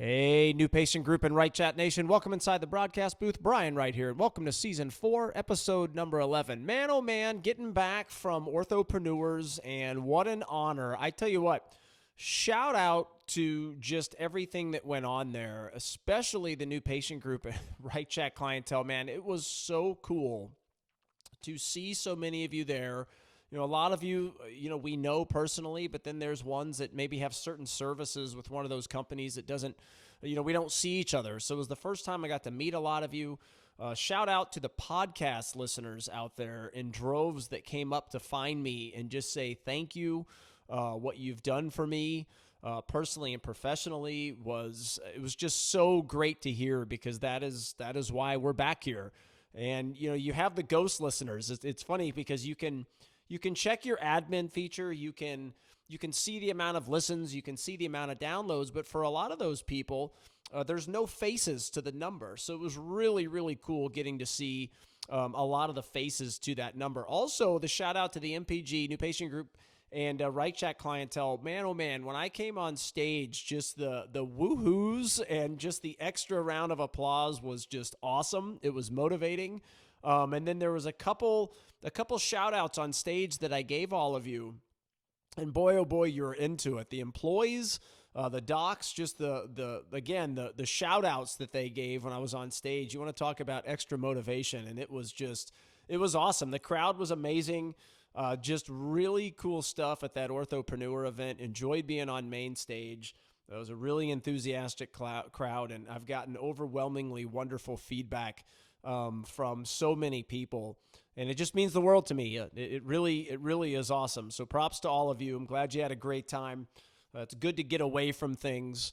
Hey, New Patient Group and Right Chat Nation. Welcome inside the broadcast booth. Brian Wright here, and welcome to Season 4, Episode number 11. Man, oh man, getting back from Orthopreneurs, and what an honor. I tell you what, shout out to just everything that went on there, especially the New Patient Group and Right Chat clientele. Man, it was so cool to see so many of you there. You know, a lot of you, we know personally, but then there's ones that maybe have certain services with one of those companies that doesn't, we don't see each other. So it was the first time I got to meet a lot of you. Shout out to the podcast listeners out there in droves that came up to find me and just say thank you. What you've done for me personally and professionally it was just so great to hear, because that is why we're back here. And, you have the ghost listeners. It's funny because you can check your admin feature. You can see the amount of listens. You can see the amount of downloads. But for a lot of those people, there's no faces to the number. So it was really, really cool getting to see a lot of the faces to that number. Also, the shout out to the MPG, New Patient Group, and Right Chat clientele. Man, oh man, when I came on stage, just the woohoos and just the extra round of applause was just awesome. It was motivating. And then there was a couple shout outs on stage that I gave all of you. And boy, oh boy, you're into it. The employees, the docs, just the shout outs that they gave when I was on stage. You want to talk about extra motivation. And it was awesome. The crowd was amazing. Just really cool stuff at that Orthopreneur event. Enjoyed being on main stage. It was a really enthusiastic crowd, and I've gotten overwhelmingly wonderful feedback from so many people, and it just means the world to me. It really is awesome. So props to all of you. I'm glad you had a great time. It's good to get away from things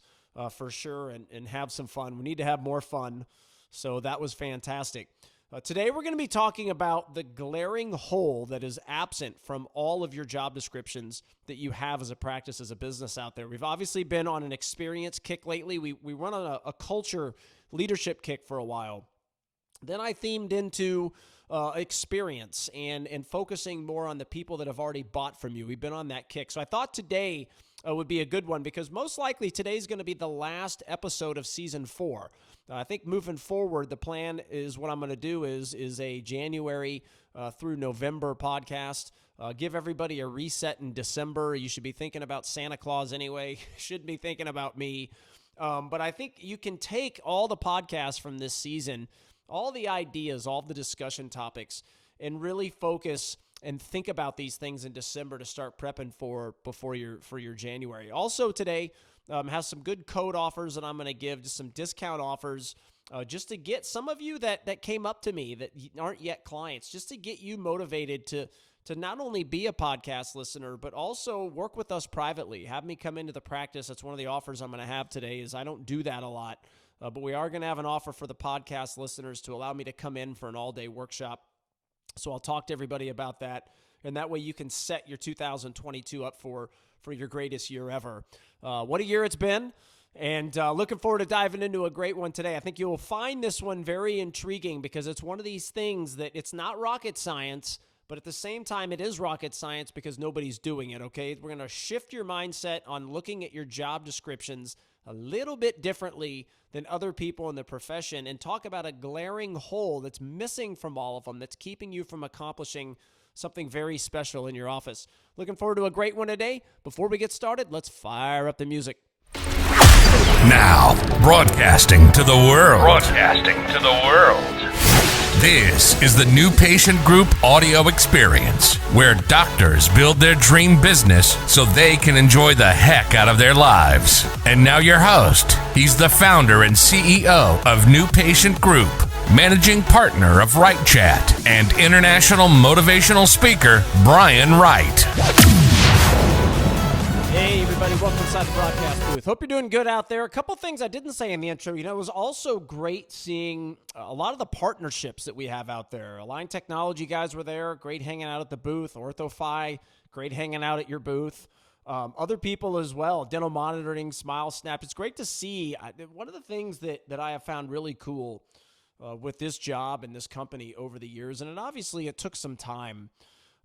for sure and have some fun. We need to have more fun. So that was fantastic. Today we're going to be talking about the glaring hole that is absent from all of your job descriptions that you have as a practice, as a business out there. We've obviously been on an experience kick lately. We run on a culture leadership kick for a while. Then I themed into experience and focusing more on the people that have already bought from you. We've been on that kick. So I thought today would be a good one, because most likely today's going to be the last episode of Season 4. I think moving forward, the plan is what I'm going to do is a January through November podcast. Give everybody a reset in December. You should be thinking about Santa Claus anyway. Should be thinking about me. But I think you can take all the podcasts from this season, all the ideas, all the discussion topics, and really focus and think about these things in December to start prepping for your January. Also today has some good code offers that I'm going to give, just some discount offers, just to get some of you that came up to me that aren't yet clients, just to get you motivated to not only be a podcast listener, but also work with us privately. Have me come into the practice. That's one of the offers I'm going to have today. Is I don't do that a lot. But we are going to have an offer for the podcast listeners to allow me to come in for an all-day workshop. So I'll talk to everybody about that. And that way you can set your 2022 up for your greatest year ever. What a year it's been. And looking forward to diving into a great one today. I think you will find this one very intriguing, because it's one of these things that it's not rocket science, but at the same time it is rocket science because nobody's doing it, okay? We're going to shift your mindset on looking at your job descriptions a little bit differently than other people in the profession, and talk about a glaring hole that's missing from all of them, that's keeping you from accomplishing something very special in your office. Looking forward to a great one today. Before we get started, let's fire up the music. Now, broadcasting to the world. This is the New Patient Group audio experience, where doctors build their dream business so they can enjoy the heck out of their lives. And now your host, he's the founder and CEO of New Patient Group, managing partner of Right Chat, and international motivational speaker, Brian Wright. Hey everybody, welcome inside the broadcast booth. Hope you're doing good out there. A couple things I didn't say in the intro. It was also great seeing a lot of the partnerships that we have out there. Align Technology guys were there. Great hanging out at the booth. OrthoFi, great hanging out at your booth. Other people as well. Dental Monitoring, Smile Snap. It's great to see. One of the things that I have found really cool with this job and this company over the years, and obviously it took some time,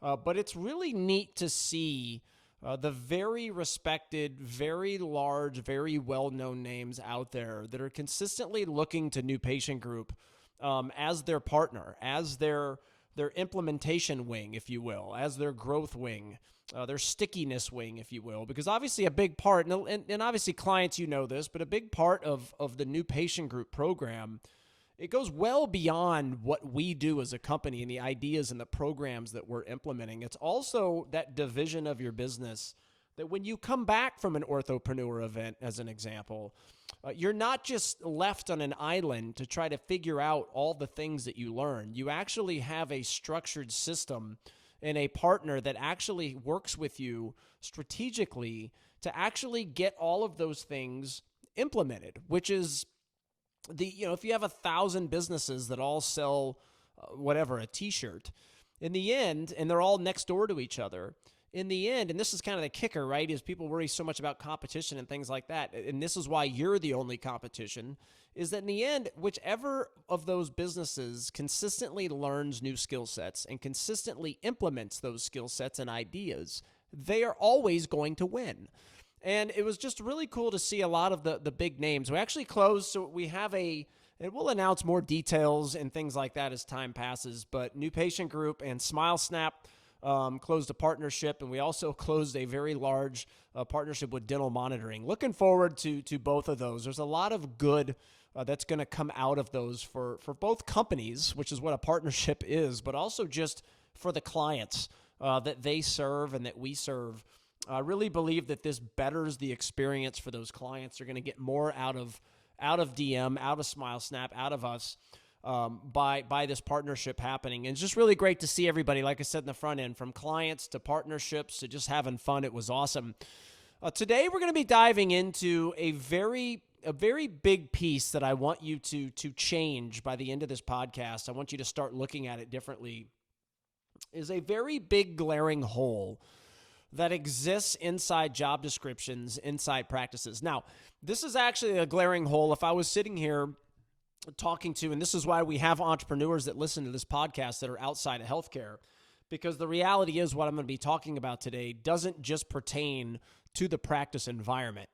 but it's really neat to see the very respected, very large, very well-known names out there that are consistently looking to New Patient Group as their partner, as their implementation wing, if you will, as their growth wing, their stickiness wing, if you will, because obviously a big part, and obviously clients, you know this, but a big part of the New Patient Group program, it goes well beyond what we do as a company and the ideas and the programs that we're implementing. It's also that division of your business that when you come back from an Orthopreneur event, as an example, you're not just left on an island to try to figure out all the things that you learn. You actually have a structured system and a partner that actually works with you strategically to actually get all of those things implemented, which is if you have 1,000 businesses that all sell a t-shirt, in the end, and they're all next door to each other, in the end, and this is kind of the kicker, right, is people worry so much about competition and things like that, and this is why you're the only competition, is that in the end, whichever of those businesses consistently learns new skill sets and consistently implements those skill sets and ideas, they are always going to win. And it was just really cool to see a lot of the big names. We actually closed, so we have and we'll announce more details and things like that as time passes, but New Patient Group and SmileSnap closed a partnership, and we also closed a very large partnership with Dental Monitoring. Looking forward to both of those. There's a lot of good that's going to come out of those for both companies, which is what a partnership is, but also just for the clients that they serve and that we serve. I really believe that this betters the experience for those clients. They're going to get more out of DM, out of SmileSnap, out of us by this partnership happening. And it's just really great to see everybody, like I said in the front end, from clients to partnerships to just having fun. It was awesome. Today we're going to be diving into a very big piece that I want you to change by the end of this podcast. I want you to start looking at it differently. Is a very big glaring hole that exists inside job descriptions, inside practices. Now, this is actually a glaring hole. If I was sitting here talking to, and this is why we have entrepreneurs that listen to this podcast that are outside of healthcare, because the reality is what I'm going to be talking about today doesn't just pertain to the practice environment.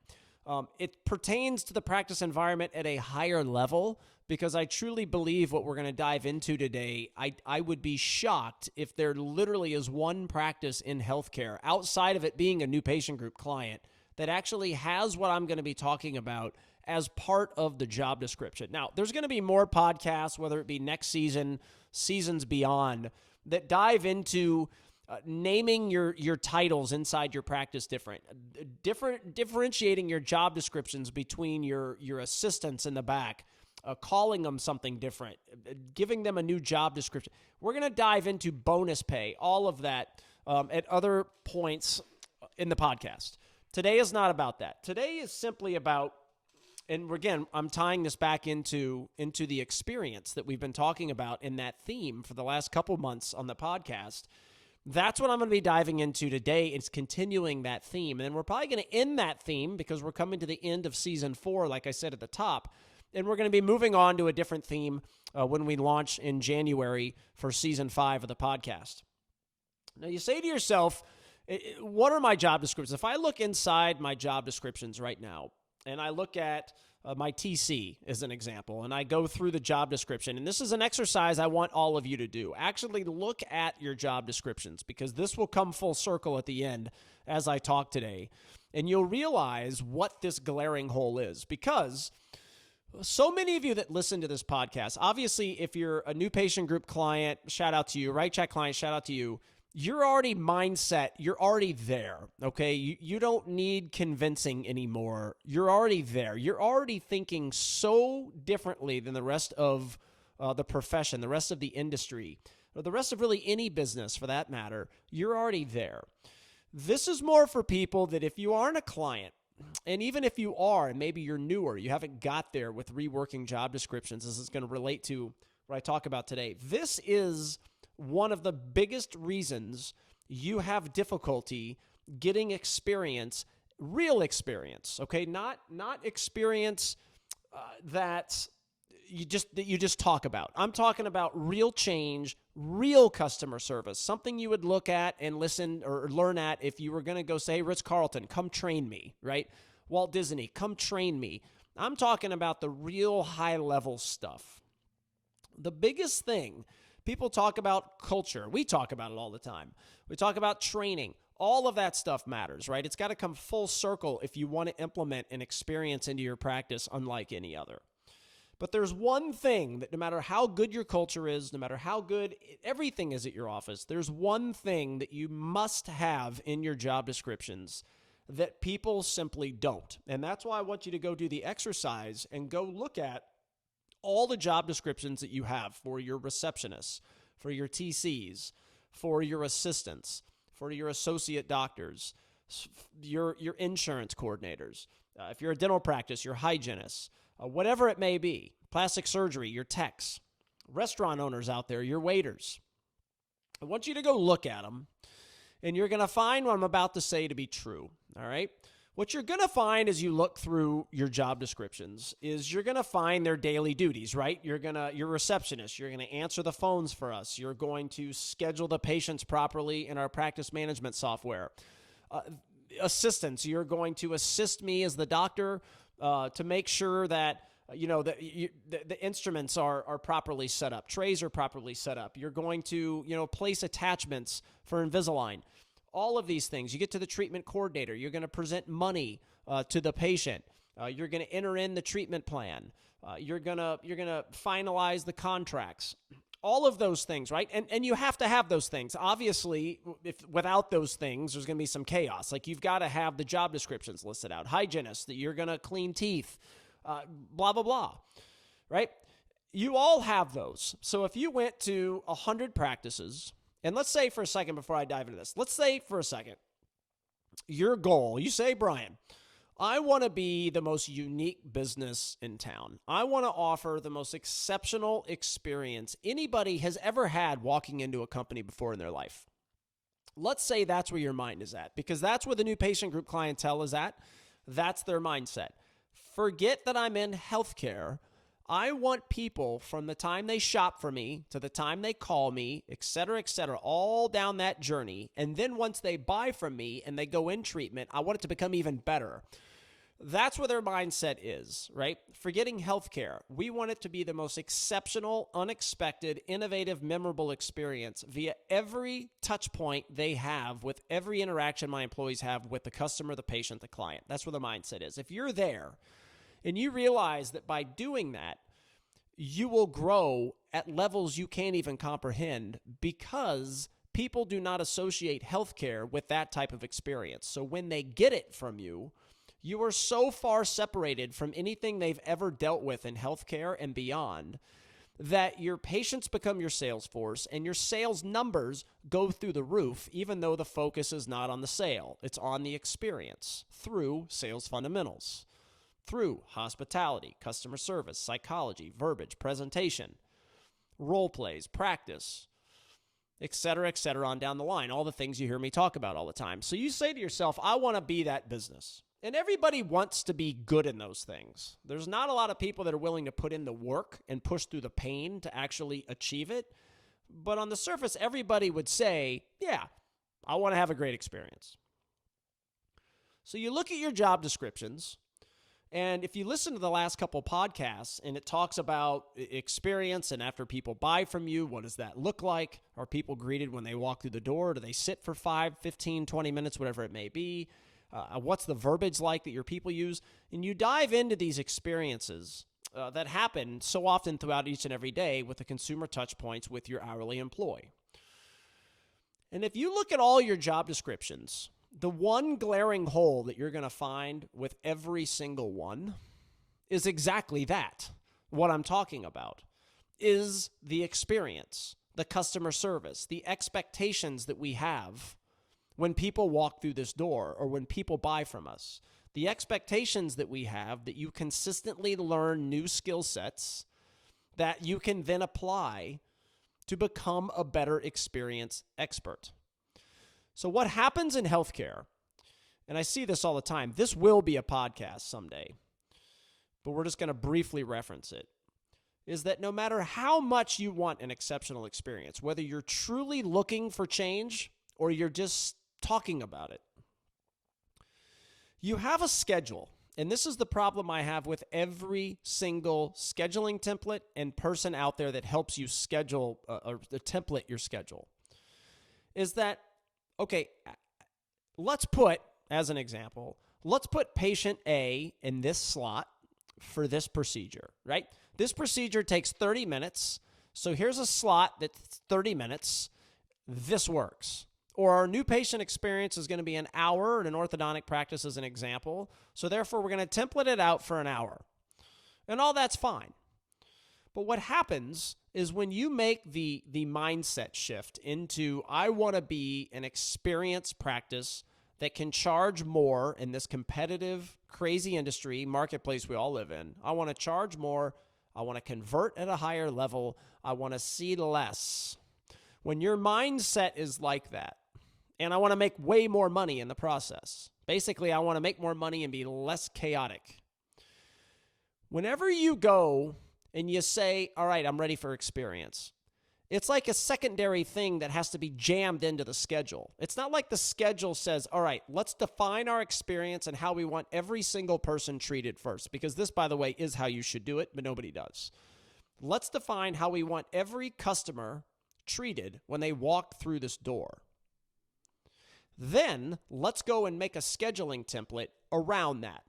It pertains to the practice environment at a higher level, because I truly believe what we're going to dive into today, I would be shocked if there literally is one practice in healthcare outside of it being a New Patient Group client that actually has what I'm going to be talking about as part of the job description. Now, there's going to be more podcasts, whether it be next season, seasons beyond, that dive into naming your titles inside your practice differentiating your job descriptions between your assistants in the back, calling them something different, giving them a new job description. We're going to dive into bonus pay, all of that at other points in the podcast. Today is not about that. Today is simply about, and again, I'm tying this back into the experience that we've been talking about in that theme for the last couple months on the podcast. That's what I'm going to be diving into today. It's continuing that theme. And then we're probably going to end that theme because we're coming to the end of season 4, like I said at the top. And we're going to be moving on to a different theme when we launch in January for season 5 of the podcast. Now, you say to yourself, what are my job descriptions? If I look inside my job descriptions right now, and I look at my TC as an example, and I go through the job description, and this is an exercise I want all of you to do. Actually look at your job descriptions, because this will come full circle at the end as I talk today, and you'll realize what this glaring hole is. Because so many of you that listen to this podcast, obviously if you're a New Patient Group client, shout out to you, Right Chat client, shout out to you. You're already mindset. You're already there, okay? You don't need convincing anymore. You're already there. You're already thinking so differently than the rest of the profession, the rest of the industry, or the rest of really any business for that matter. You're already there. This is more for people that if you aren't a client, and even if you are, and maybe you're newer, you haven't got there with reworking job descriptions, this is going to relate to what I talk about today. This is one of the biggest reasons you have difficulty getting experience, real experience, okay? Not experience that you just talk about. I'm talking about real change, real customer service, something you would look at and listen or learn at if you were going to go say, hey, Ritz-Carlton, come train me, right? Walt Disney, come train me. I'm talking about the real high-level stuff. The biggest thing, people talk about culture. We talk about it all the time. We talk about training. All of that stuff matters, right? It's got to come full circle if you want to implement an experience into your practice unlike any other. But there's one thing that no matter how good your culture is, no matter how good everything is at your office, there's one thing that you must have in your job descriptions that people simply don't. And that's why I want you to go do the exercise and go look at all the job descriptions that you have for your receptionists, for your TCs, for your assistants, for your associate doctors, your insurance coordinators. If you're a dental practice, your hygienists, whatever it may be, plastic surgery, your techs, restaurant owners out there, your waiters. I want you to go look at them, and you're going to find what I'm about to say to be true, all right? What you're going to find as you look through your job descriptions is you're going to find their daily duties, right? You're a receptionist. You're going to answer the phones for us. You're going to schedule the patients properly in our practice management software. Assistants, you're going to assist me as the doctor to make sure that the instruments are properly set up, trays are properly set up. You're going to place attachments for Invisalign. All of these things. You get to the treatment coordinator. You're going to present money to the patient. You're going to enter in the treatment plan. You're going to finalize the contracts. All of those things, right? And you have to have those things. Obviously, if without those things, there's going to be some chaos. Like you've got to have the job descriptions listed out. Hygienist, that you're going to clean teeth, blah, blah, blah, right? You all have those. So if you went to 100 practices, and let's say for a second before I dive into this, let's say for a second, your goal, you say, Brian, I want to be the most unique business in town. I want to offer the most exceptional experience anybody has ever had walking into a company before in their life. Let's say that's where your mind is at, because that's where the new patient group clientele is at. That's their mindset. Forget that I'm in healthcare. I want people from the time they shop for me to the time they call me, et cetera, all down that journey. And then once they buy from me and they go in treatment, I want it to become even better. That's where their mindset is, right? Forgetting healthcare. We want it to be the most exceptional, unexpected, innovative, memorable experience via every touch point they have with every interaction my employees have with the customer, the patient, the client. That's where the mindset is. If you're there and you realize that by doing that, you will grow at levels you can't even comprehend because people do not associate healthcare with that type of experience. So when they get it from you, you are so far separated from anything they've ever dealt with in healthcare and beyond that your patients become your sales force and your sales numbers go through the roof, even though the focus is not on the sale. It's on the experience through sales fundamentals, through hospitality, customer service, psychology, verbiage, presentation, role plays, practice, et cetera, on down the line. All the things you hear me talk about all the time. So you say to yourself, I want to be that business. And everybody wants to be good in those things. There's not a lot of people that are willing to put in the work and push through the pain to actually achieve it. But on the surface, everybody would say, yeah, I want to have a great experience. So you look at your job descriptions, and if you listen to the last couple podcasts and it talks about experience and after people buy from you, what does that look like? Are people greeted when they walk through the door? Do they sit for 5, 15, 20 minutes, whatever it may be? What's the verbiage like that your people use? And you dive into these experiences that happen so often throughout each and every day with the consumer touch points with your hourly employee. And if you look at all your job descriptions, the one glaring hole that you're going to find with every single one is exactly that. What I'm talking about is the experience, the customer service, the expectations that we have when people walk through this door or when people buy from us, the expectations that we have that you consistently learn new skill sets that you can then apply to become a better experience expert. So what happens in healthcare, and I see this all the time, this will be a podcast someday, but we're just going to briefly reference it. is that no matter how much you want an exceptional experience, whether you're truly looking for change or you're just talking about it, you have a schedule. And this is the problem I have with every single scheduling template and person out there that helps you schedule or the template your schedule. Is that, okay, let's put, as an example, let's put patient A in this slot for this procedure, right? This procedure takes 30 minutes. So here's a slot that's 30 minutes. This works. Or our new patient experience is going to be an hour in an orthodontic practice as an example. So therefore, we're going to template it out for an hour. And all that's fine. But what happens is when you make the mindset shift into, I want to be an experienced practice that can charge more in this competitive, crazy industry, marketplace we all live in. I want to charge more. I want to convert at a higher level. I want to see less. When your mindset is like that, and I want to make way more money in the process. Basically, I want to make more money and be less chaotic. Whenever you go and you say, all right, I'm ready for experience, it's like a secondary thing that has to be jammed into the schedule. It's not like the schedule says, all right, let's define our experience and how we want every single person treated first. Because this, by the way, is how you should do it, but nobody does. Let's define how we want every customer treated when they walk through this door. Then let's go and make a scheduling template around that.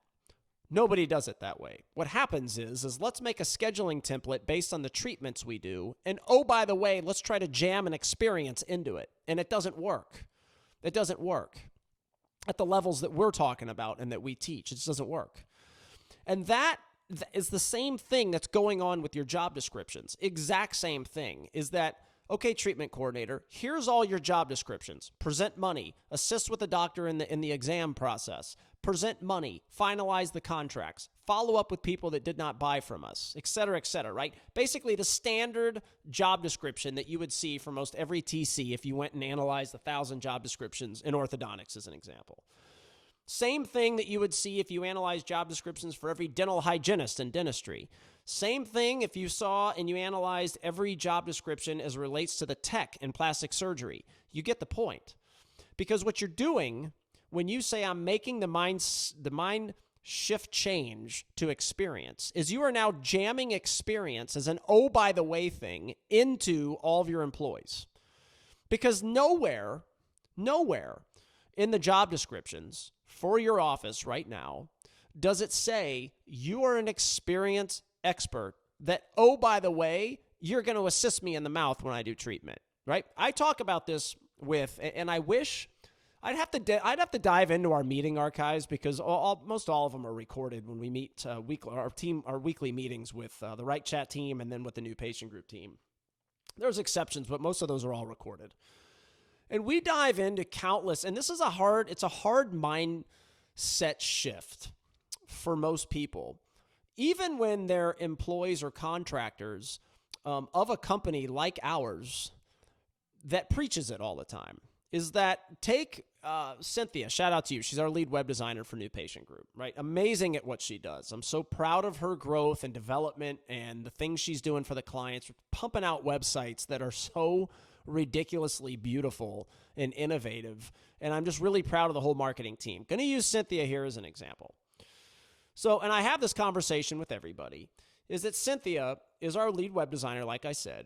Nobody does it that way. What happens is let's make a scheduling template based on the treatments we do. And oh, by the way, let's try to jam an experience into it. And it doesn't work. It doesn't work at the levels that we're talking about and that we teach. It just doesn't work. And that is the same thing that's going on with your job descriptions. Exact same thing is that, okay, treatment coordinator, here's all your job descriptions. Present money, assist with the doctor in the exam process, present money, finalize the contracts, follow up with people that did not buy from us, et cetera, right? Basically, the standard job description that you would see for most every TC if you went and analyzed 1,000 job descriptions in orthodontics, as an example. Same thing that you would see if you analyzed job descriptions for every dental hygienist in dentistry. Same thing if you saw and you analyzed every job description as it relates to the tech in plastic surgery. You get the point. Because what you're doing when you say I'm making the mind shift change to experience is you are now jamming experience as an oh, by the way thing into all of your employees. Because nowhere in the job descriptions for your office right now does it say you are an experienced expert that, oh, by the way, you're going to assist me in the mouth when I do treatment, right? I talk about this with, and I wish I'd have to dive into our meeting archives because most all of them are recorded when we meet our weekly meetings with the Right Chat team and then with the new patient group team. There's exceptions, but most of those are all recorded. And we dive into countless, and this is a hard mindset shift for most people. Even when they're employees or contractors of a company like ours that preaches it all the time, is that take Cynthia, shout out to you. She's our lead web designer for New Patient Group, right? Amazing at what she does. I'm so proud of her growth and development and the things she's doing for the clients, pumping out websites that are so ridiculously beautiful and innovative. And I'm just really proud of the whole marketing team. Going to use Cynthia here as an example. So, and I have this conversation with everybody, is that Cynthia is our lead web designer, like I said,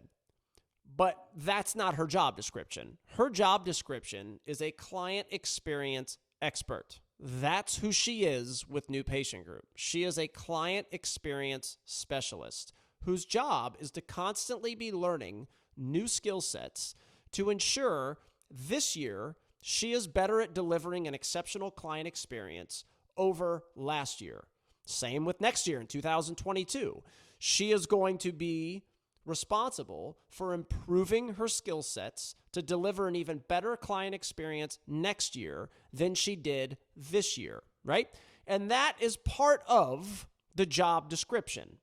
but that's not her job description. Her job description is a client experience expert. That's who she is with New Patient Group. She is a client experience specialist whose job is to constantly be learning new skill sets to ensure this year she is better at delivering an exceptional client experience over last year. Same with next year in 2022. She is going to be responsible for improving her skill sets to deliver an even better client experience next year than she did this year, right? And that is part of the job description.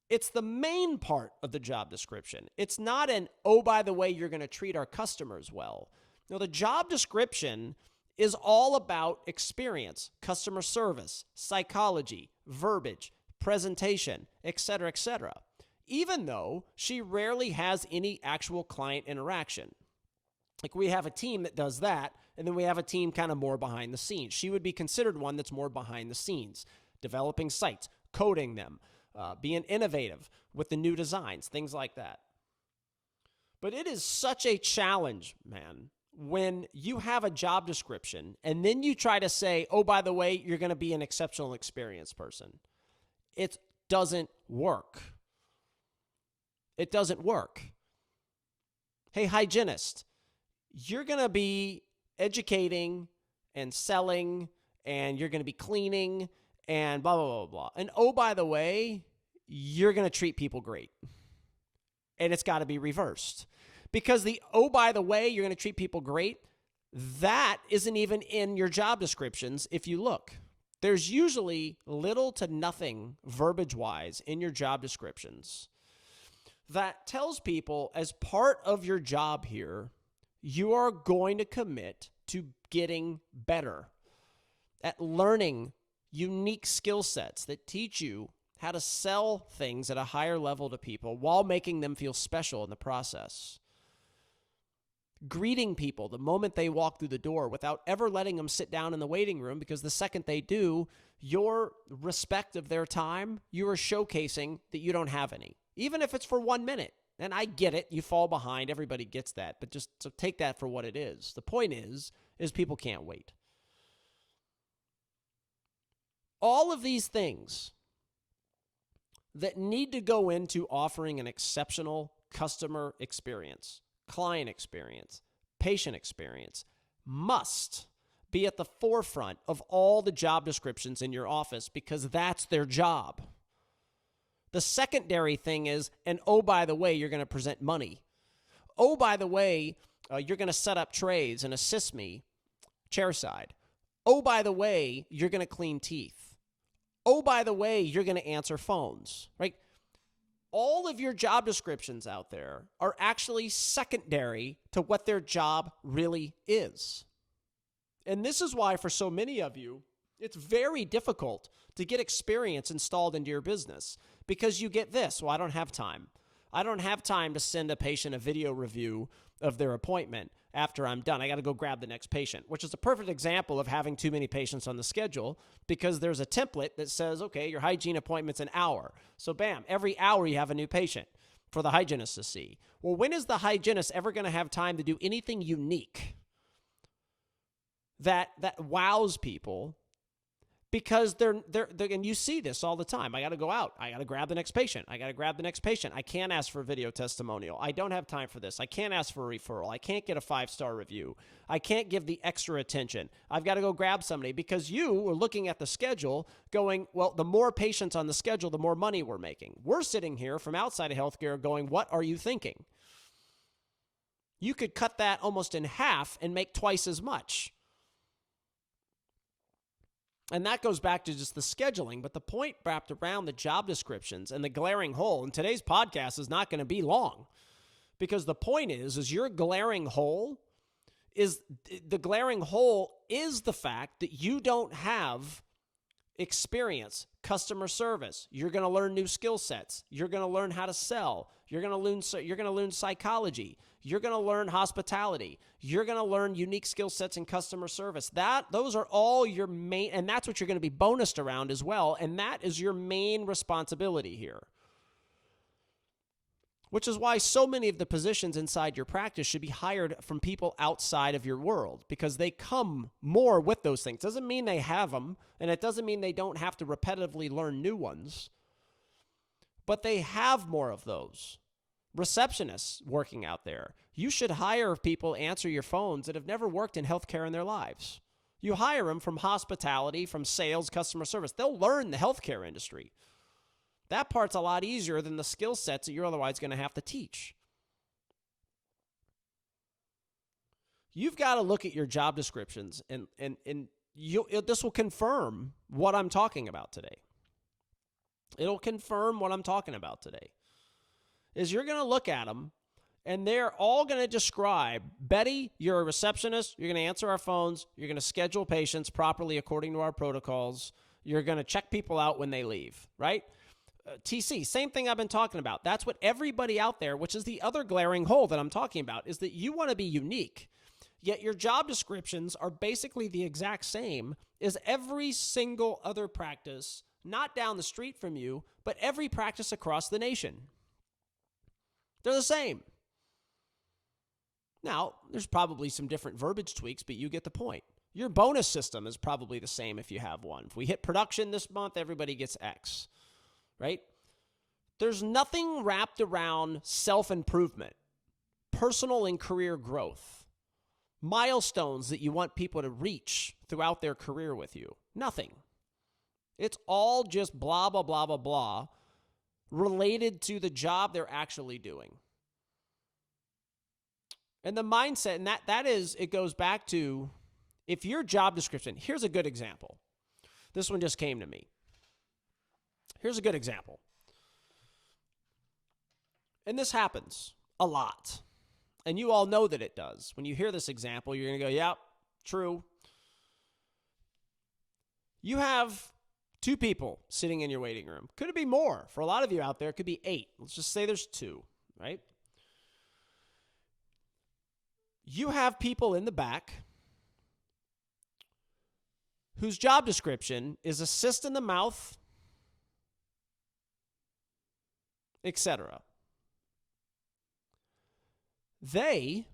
It's the main part of the job description. It's not an, oh, by the way, you're going to treat our customers well. No, the job description is all about experience, customer service, psychology, verbiage, presentation, etc., etc. even though she rarely has any actual client interaction. Like, we have a team that does that, and then we have a team kind of more behind the scenes. She would be considered one that's more behind the scenes, developing sites, coding them, being innovative with the new designs, things like that. But it is such a challenge, man, when you have a job description and then you try to say, oh, by the way, you're going to be an exceptional experience person. It doesn't work. It doesn't work. Hey, hygienist, you're going to be educating and selling, and you're going to be cleaning and blah, blah, blah, blah. And oh, by the way, you're going to treat people great. And it's got to be reversed. Because the, oh, by the way, you're going to treat people great, that isn't even in your job descriptions if you look. There's usually little to nothing verbiage-wise in your job descriptions that tells people, as part of your job here, you are going to commit to getting better at learning unique skill sets that teach you how to sell things at a higher level to people while making them feel special in the process. Greeting people the moment they walk through the door without ever letting them sit down in the waiting room, because the second they do, your respect of their time, you are showcasing that you don't have any, even if it's for 1 minute. And I get it. You fall behind. Everybody gets that. But just so take that for what it is. The point is people can't wait. All of these things that need to go into offering an exceptional customer experience, client experience, patient experience, must be at the forefront of all the job descriptions in your office, because that's their job. The secondary thing is, and oh, by the way, you're going to present money. Oh, by the way, you're going to set up trays and assist me chairside. Oh, by the way, you're going to clean teeth. Oh, by the way, you're going to answer phones, right? All of your job descriptions out there are actually secondary to what their job really is. And this is why, for so many of you, it's very difficult to get experience installed into your business, because you get this. Well, I don't have time. I don't have time to send a patient a video review of their appointment after I'm done. I got to go grab the next patient, which is a perfect example of having too many patients on the schedule, because there's a template that says, okay, your hygiene appointment's an hour. So bam, every hour you have a new patient for the hygienist to see. Well, when is the hygienist ever going to have time to do anything unique that wows people? Because they're and you see this all the time. I got to go out. I got to grab the next patient. I can't ask for a video testimonial. I don't have time for this. I can't ask for a referral. I can't get a 5-star review. I can't give the extra attention. I've got to go grab somebody, because you are looking at the schedule going, well, the more patients on the schedule, the more money we're making. We're sitting here from outside of healthcare going, what are you thinking? You could cut that almost in half and make twice as much. And that goes back to just the scheduling. But the point wrapped around the job descriptions and the glaring hole, and today's podcast is not going to be long, because the point is your glaring hole is the fact that you don't have experience, customer service. You're going to learn new skill sets. You're going to learn how to sell. You're going to learn psychology. You're going to learn hospitality. You're going to learn unique skill sets in customer service. Those are all your main, and that's what you're going to be bonused around as well. And that is your main responsibility here. Which is why so many of the positions inside your practice should be hired from people outside of your world, because they come more with those things. Doesn't mean they have them, and it doesn't mean they don't have to repetitively learn new ones, but they have more of those. Receptionists working out there. You should hire people answer your phones that have never worked in healthcare in their lives. You hire them from hospitality, from sales, customer service. They'll learn the healthcare industry. That part's a lot easier than the skill sets that you're otherwise going to have to teach. You've got to look at your job descriptions, and this will confirm what I'm talking about today. It'll confirm what I'm talking about today. Is you're going to look at them, and they're all going to describe, Betty, you're a receptionist. You're going to answer our phones. You're going to schedule patients properly according to our protocols. You're going to check people out when they leave, right? TC, same thing I've been talking about. That's what everybody out there, which is the other glaring hole that I'm talking about, is that you want to be unique. Yet your job descriptions are basically the exact same as every single other practice, not down the street from you, but every practice across the nation. They're the same. Now, there's probably some different verbiage tweaks, but you get the point. Your bonus system is probably the same if you have one. If we hit production this month, everybody gets X, right? There's nothing wrapped around self-improvement, personal and career growth, milestones that you want people to reach throughout their career with you. Nothing. It's all just blah, blah, blah, blah, blah, related to the job they're actually doing. And the mindset, and that is, it goes back to, if your job description, here's a good example. This one just came to me. Here's a good example. And this happens a lot. And you all know that it does. When you hear this example, you're going to go, yep, true. You have 2 people sitting in your waiting room. Could it be more? For a lot of you out there, it could be 8. Let's just say there's 2, right? You have people in the back whose job description is assist in the mouth, etc. They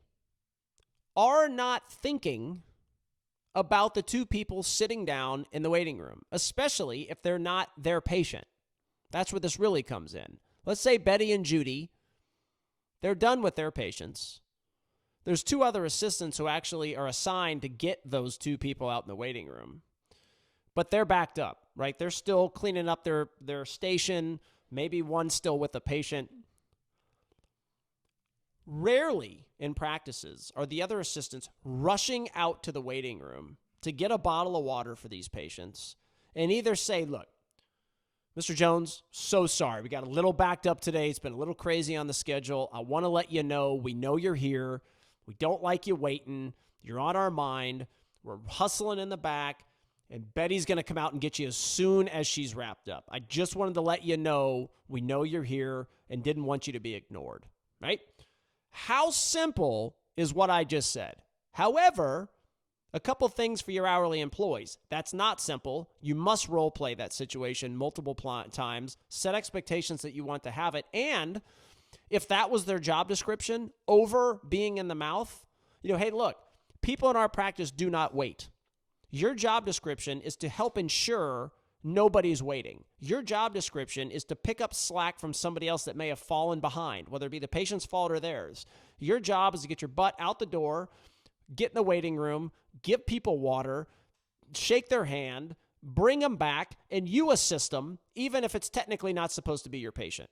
are not thinking about the 2 people sitting down in the waiting room, especially if they're not their patient. That's where this really comes in. Let's say Betty and Judy, they're done with their patients. There's 2 other assistants who actually are assigned to get those 2 people out in the waiting room. But they're backed up, right? They're still cleaning up their station. Maybe one's still with the patient. Rarely in practices are the other assistants rushing out to the waiting room to get a bottle of water for these patients and either say, look, Mr. Jones, so sorry. We got a little backed up today. It's been a little crazy on the schedule. I want to let you know, we know you're here. We don't like you waiting. You're on our mind. We're hustling in the back, and Betty's going to come out and get you as soon as she's wrapped up. I just wanted to let you know we know you're here and didn't want you to be ignored, right? How simple is what I just said? However, a couple things for your hourly employees. That's not simple. You must role play that situation multiple times, set expectations that you want to have it, and if that was their job description over being in the mouth, hey, look, people in our practice do not wait. Your job description is to help ensure nobody's waiting. Your job description is to pick up slack from somebody else that may have fallen behind, whether it be the patient's fault or theirs. Your job is to get your butt out the door, get in the waiting room, give people water, shake their hand, bring them back, and you assist them, even if it's technically not supposed to be your patient.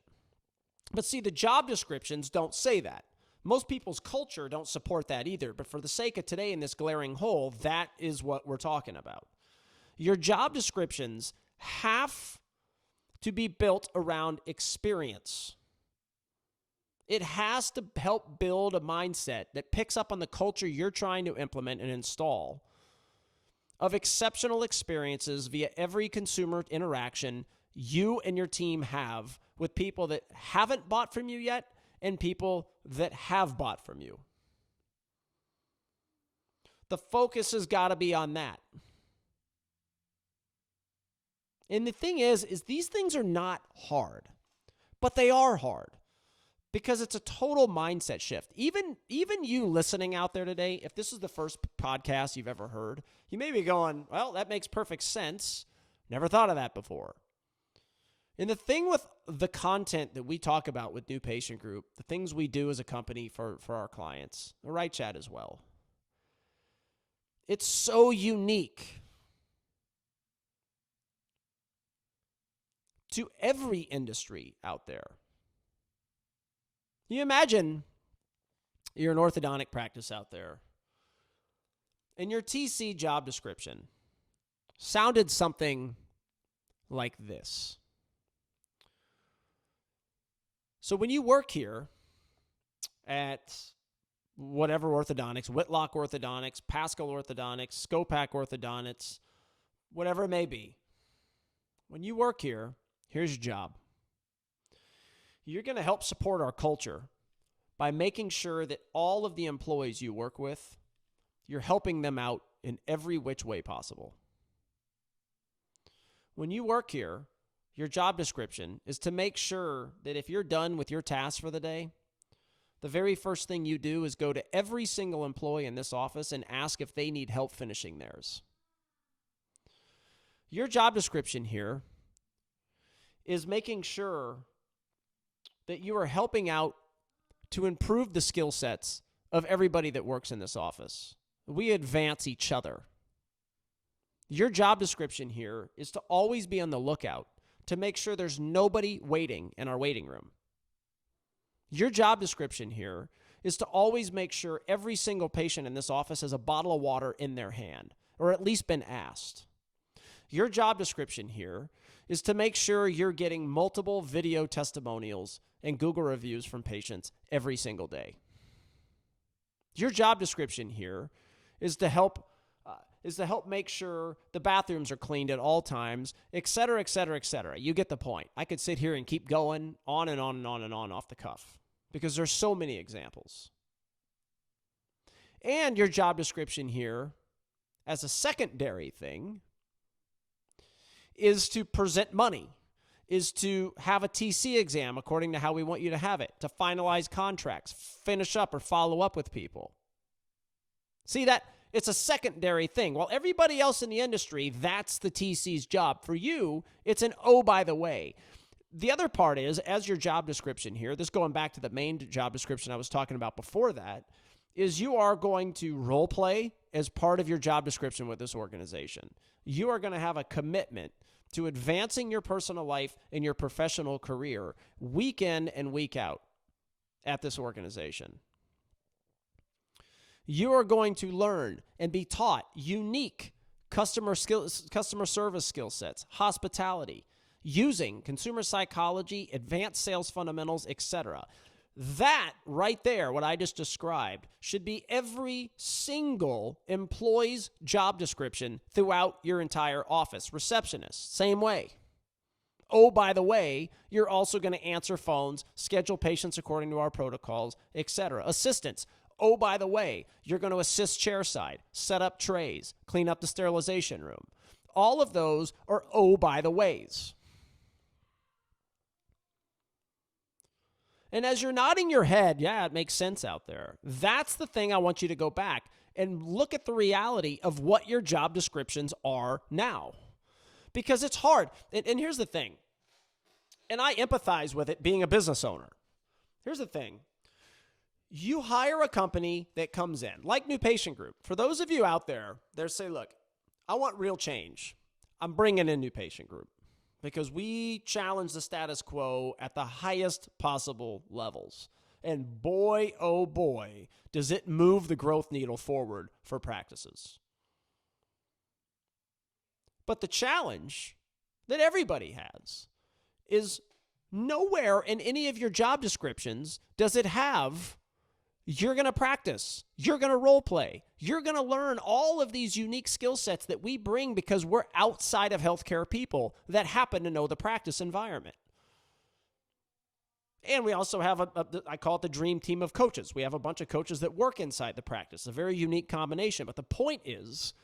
But see, the job descriptions don't say that. Most people's culture don't support that either. But for the sake of today in this glaring hole, that is what we're talking about. Your job descriptions have to be built around experience. It has to help build a mindset that picks up on the culture you're trying to implement and install of exceptional experiences via every consumer interaction you and your team have with people that haven't bought from you yet and people that have bought from you. The focus has got to be on that. And the thing is these things are not hard, but they are hard because it's a total mindset shift. Even you listening out there today, if this is the first podcast you've ever heard, you may be going, well, that makes perfect sense. Never thought of that before. And the thing with the content that we talk about with New Patient Group, the things we do as a company for our clients, the Right Chat as well, it's so unique to every industry out there. You imagine you're an orthodontic practice out there, and your TC job description sounded something like this. So when you work here at whatever orthodontics, Whitlock Orthodontics, Pascal Orthodontics, Scopac Orthodontics, whatever it may be, when you work here, here's your job. You're going to help support our culture by making sure that all of the employees you work with, you're helping them out in every which way possible. When you work here, your job description is to make sure that if you're done with your tasks for the day, the very first thing you do is go to every single employee in this office and ask if they need help finishing theirs. Your job description here is making sure that you are helping out to improve the skill sets of everybody that works in this office. We advance each other. Your job description here is to always be on the lookout to make sure there's nobody waiting in our waiting room. Your job description here is to always make sure every single patient in this office has a bottle of water in their hand, or at least been asked. Your job description here is to make sure you're getting multiple video testimonials and Google reviews from patients every single day. Your job description here is to help make sure the bathrooms are cleaned at all times, et cetera, et cetera, et cetera. You get the point. I could sit here and keep going on and on and on and on off the cuff because there's so many examples. And your job description here, as a secondary thing, is to present money, is to have a TC exam according to how we want you to have it, to finalize contracts, finish up or follow up with people. See that? It's a secondary thing. While everybody else in the industry, that's the TC's job. For you, it's an oh, by the way. The other part is, as your job description here, this going back to the main job description I was talking about before that, is you are going to role play as part of your job description with this organization. You are going to have a commitment to advancing your personal life and your professional career week in and week out at this organization. You are going to learn and be taught unique customer service skill sets, hospitality, using consumer psychology, advanced sales fundamentals, etc. That right there, what I just described, should be every single employee's job description throughout your entire office. Receptionist, same way. Oh, by the way, you're also going to answer phones, schedule patients according to our protocols, etc. Assistants. Oh, by the way, you're going to assist chairside, set up trays, clean up the sterilization room. All of those are oh, by the ways. And as you're nodding your head, yeah, it makes sense out there. That's the thing I want you to go back and look at the reality of what your job descriptions are now. Because it's hard. And here's the thing. And I empathize with it being a business owner. Here's the thing. You hire a company that comes in, like New Patient Group. For those of you out there that say, look, I want real change. I'm bringing in New Patient Group because we challenge the status quo at the highest possible levels. And boy, oh boy, does it move the growth needle forward for practices. But the challenge that everybody has is nowhere in any of your job descriptions does it have you're going to practice, you're going to role play, you're going to learn all of these unique skill sets that we bring because we're outside of healthcare people that happen to know the practice environment. And we also have I call it the dream team of coaches. We have a bunch of coaches that work inside the practice, a very unique combination. But the point is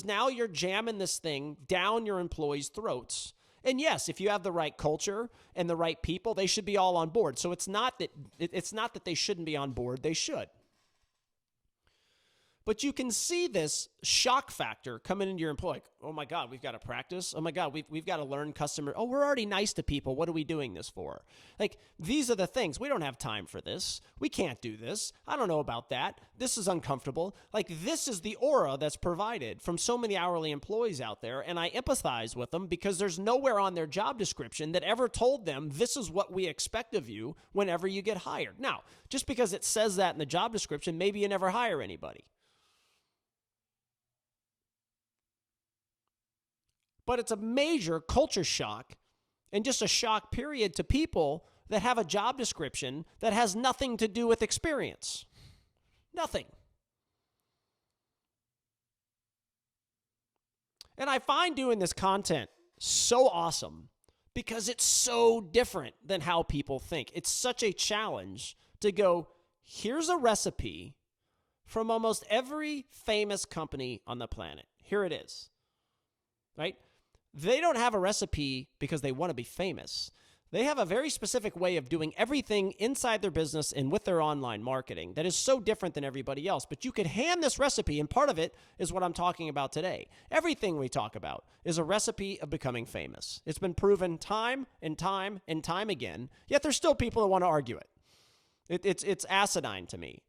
now you're jamming this thing down your employees' throats. And yes, if you have the right culture and the right people, they should be all on board. So it's not that they shouldn't be on board, they should. But you can see this shock factor coming into your employee. Like, oh my God, we've got to practice. Oh my God, we've got to learn customer. Oh, we're already nice to people. What are we doing this for? Like, these are the things. We don't have time for this. We can't do this. I don't know about that. This is uncomfortable. Like, this is the aura that's provided from so many hourly employees out there. And I empathize with them because there's nowhere on their job description that ever told them this is what we expect of you whenever you get hired. Now, just because it says that in the job description, maybe you never hire anybody. But it's a major culture shock and just a shock period to people that have a job description that has nothing to do with experience. Nothing. And I find doing this content so awesome because it's so different than how people think. It's such a challenge to go, here's a recipe from almost every famous company on the planet. Here it is, right? They don't have a recipe because they want to be famous. They have a very specific way of doing everything inside their business and with their online marketing that is so different than everybody else. But you could hand this recipe, and part of it is what I'm talking about today. Everything we talk about is a recipe of becoming famous. It's been proven time and time and time again, yet there's still people that want to argue it. It's asinine to me.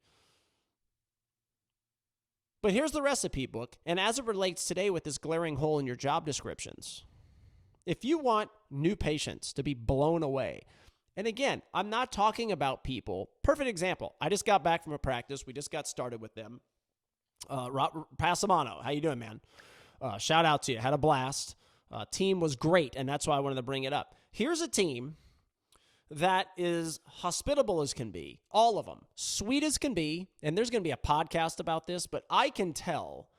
But here's the recipe book, and as it relates today with this glaring hole in your job descriptions, if you want new patients to be blown away, and again, I'm not talking about people, perfect example, I just got back from a practice, we just got started with them, Passamano, how you doing, man? Shout out to you, had a blast, team was great, and that's why I wanted to bring it up. Here's a team that is hospitable as can be, all of them, sweet as can be, and there's going to be a podcast about this, but I can tell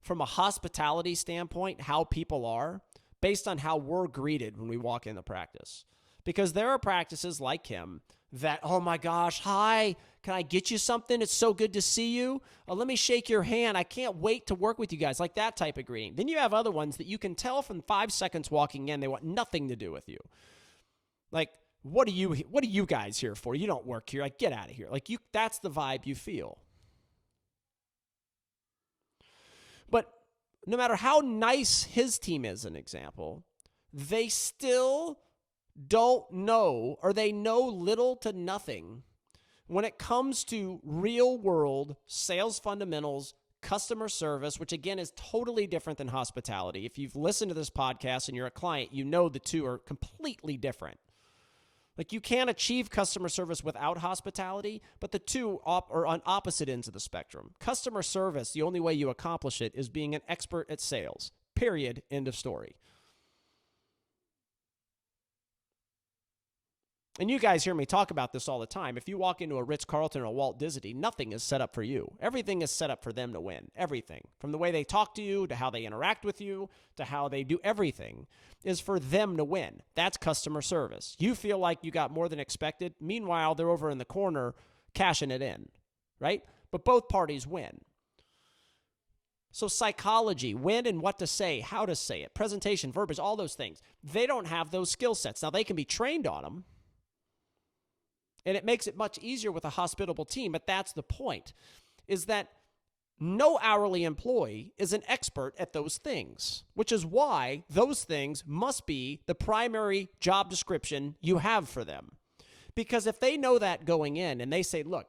from a hospitality standpoint how people are based on how we're greeted when we walk into practice. Because there are practices like him that, oh my gosh, hi, can I get you something? It's so good to see you. Let me shake your hand. I can't wait to work with you guys, like that type of greeting. Then you have other ones that you can tell from 5 seconds walking in, they want nothing to do with you. Like, what are you guys here for? You don't work here. Like, get out of here. Like, that's the vibe you feel. But no matter how nice his team is, an example, they still don't know, or they know little to nothing when it comes to real world sales fundamentals, customer service, which again is totally different than hospitality. If you've listened to this podcast and you're a client, you know the two are completely different. Like, you can't achieve customer service without hospitality, but the two are on opposite ends of the spectrum. Customer service, the only way you accomplish it is being an expert at sales. Period. End of story. And you guys hear me talk about this all the time. If you walk into a Ritz-Carlton or a Walt Disney, nothing is set up for you. Everything is set up for them to win. Everything. From the way they talk to you, to how they interact with you, to how they do everything, is for them to win. That's customer service. You feel like you got more than expected. Meanwhile, they're over in the corner cashing it in, right? But both parties win. So psychology, when and what to say, how to say it, presentation, verbiage, all those things. They don't have those skill sets. Now, they can be trained on them, and it makes it much easier with a hospitable team, but that's the point, is that no hourly employee is an expert at those things, which is why those things must be the primary job description you have for them. Because if they know that going in and they say, look,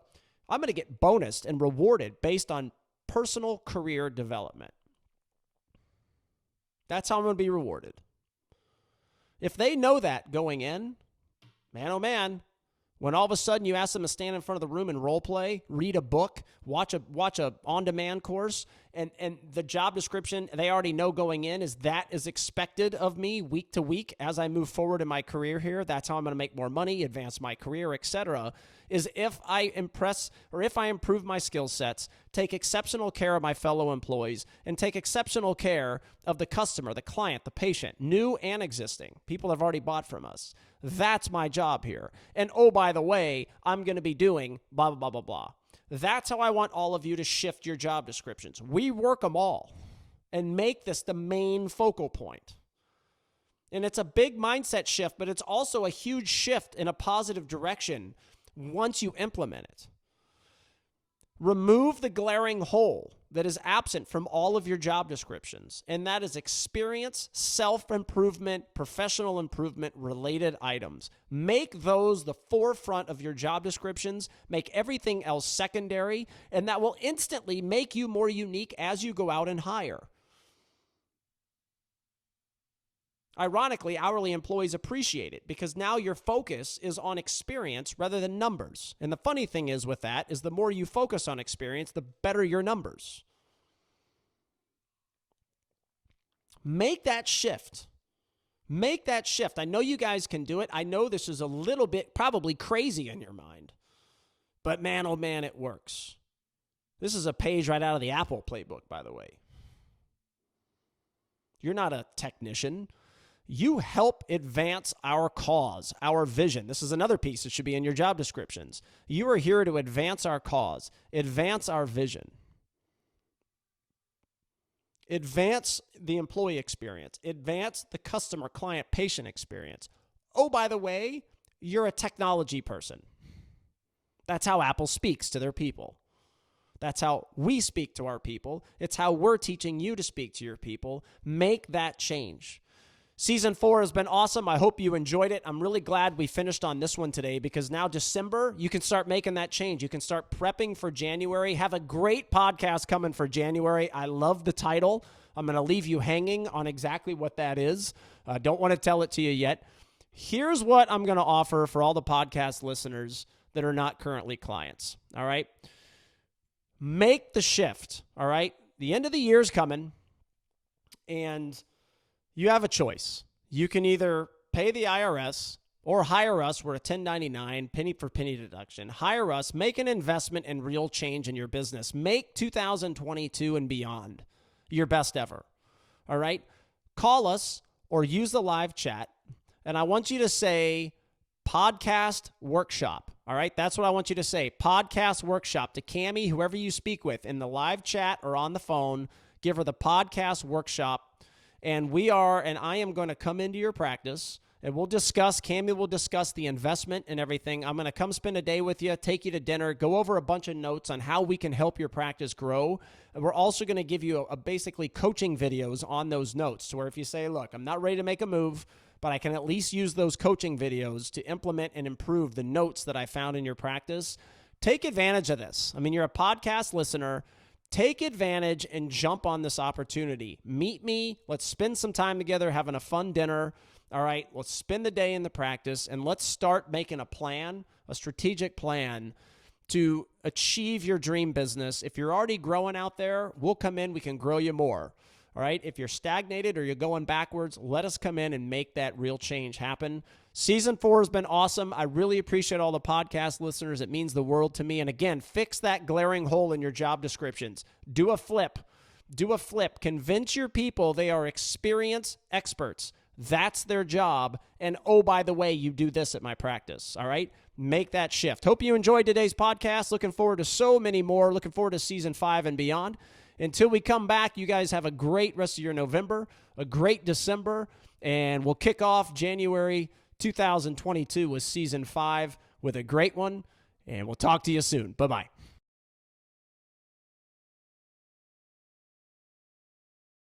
I'm going to get bonused and rewarded based on personal career development, that's how I'm going to be rewarded. If they know that going in, man, oh man, when all of a sudden you ask them to stand in front of the room and role play, read a book, watch a on-demand course, and the job description they already know going in is that is expected of me week to week as I move forward in my career here. That's how I'm going to make more money, advance my career, etc. Is if I impress or if I improve my skill sets, take exceptional care of my fellow employees, and take exceptional care of the customer, the client, the patient, new and existing, people have already bought from us. That's my job here. And oh, by the way, I'm going to be doing blah, blah, blah, blah, blah. That's how I want all of you to shift your job descriptions. We work them all and make this the main focal point. And it's a big mindset shift, but it's also a huge shift in a positive direction once you implement it. Remove the glaring hole that is absent from all of your job descriptions, and that is experience, self-improvement, professional improvement related items. Make those the forefront of your job descriptions, make everything else secondary, and that will instantly make you more unique as you go out and hire. Ironically, hourly employees appreciate it because now your focus is on experience rather than numbers. And the funny thing is with that is the more you focus on experience, the better your numbers. Make that shift. Make that shift. I know you guys can do it. I know this is a little bit probably crazy in your mind. But man, oh man, it works. This is a page right out of the Apple playbook, by the way. You're not a technician. You help advance our cause, our vision. This is another piece that should be in your job descriptions. You are here to advance our cause, advance our vision, advance the employee experience, advance the customer, client, patient experience. Oh, by the way, you're a technology person. That's how Apple speaks to their people. That's how we speak to our people. It's how we're teaching you to speak to your people. Make that change. Season 4 has been awesome. I hope you enjoyed it. I'm really glad we finished on this one today because now December, you can start making that change. You can start prepping for January. Have a great podcast coming for January. I love the title. I'm going to leave you hanging on exactly what that is. Don't want to tell it to you yet. Here's what I'm going to offer for all the podcast listeners that are not currently clients. All right. Make the shift. All right. The end of the year is coming and you have a choice. You can either pay the IRS or hire us. We're a 1099, penny for penny deduction. Hire us, make an investment in real change in your business. Make 2022 and beyond your best ever. All right? Call us or use the live chat, and I want you to say podcast workshop. All right? That's what I want you to say. Podcast workshop to Cammie, whoever you speak with in the live chat or on the phone. Give her the podcast workshop. And I am going to come into your practice and Cammie will discuss the investment and everything. I'm going to come spend a day with you, take you to dinner, go over a bunch of notes on how we can help your practice grow. And we're also going to give you basically coaching videos on those notes to where if you say, look, I'm not ready to make a move, but I can at least use those coaching videos to implement and improve the notes that I found in your practice. Take advantage of this. I mean, you're a podcast listener. Take advantage and jump on this opportunity. Meet me. Let's spend some time together having a fun dinner. All right, let's spend the day in the practice and let's start making a plan, a strategic plan to achieve your dream business. If you're already growing out there, we'll come in. We can grow you more. All right, if you're stagnated or you're going backwards, let us come in and make that real change happen. Season 4 has been awesome. I really appreciate all the podcast listeners. It means the world to me. And again, fix that glaring hole in your job descriptions. Do a flip. Convince your people they are experienced experts. That's their job. And oh, by the way, you do this at my practice. All right? Make that shift. Hope you enjoyed today's podcast. Looking forward to so many more. Looking forward to season 5 and beyond. Until we come back, you guys have a great rest of your November, a great December, and we'll kick off January 2022 with season 5 with a great one. And we'll talk to you soon. Bye-bye.